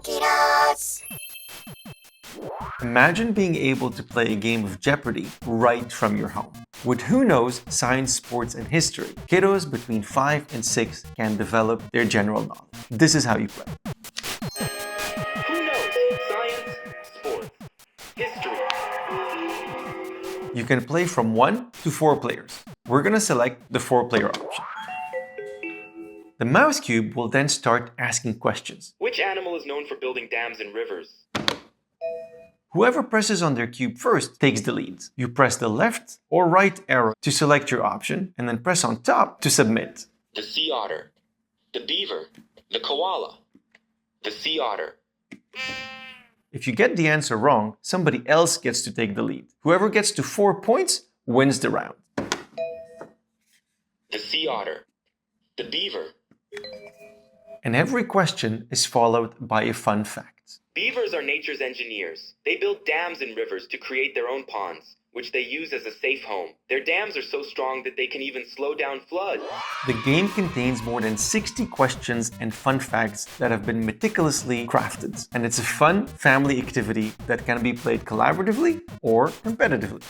Tokidos! Imagine being able to play a game of Jeopardy right from your home. With Who Knows Science, Sports, and History, kiddos between 5 and 6 can develop their general knowledge. This is how you play. Who knows science, sports, history? You can play from 1 to 4 players. We're going to select the 4-player option. The mouse cube will then start asking questions. Which animal is known for building dams and rivers? Whoever presses on their cube first takes the lead. You press the left or right arrow to select your option and then press on top to submit. The sea otter, the beaver, the koala, the sea otter. If you get the answer wrong, somebody else gets to take the lead. Whoever gets to 4 points wins the round. The sea otter, the beaver. And every question is followed by a fun fact. Beavers are nature's engineers. They build dams and rivers to create their own ponds, which they use as a safe home. Their dams are so strong that they can even slow down floods. The game contains more than 60 questions and fun facts that have been meticulously crafted. And it's a fun family activity that can be played collaboratively or competitively.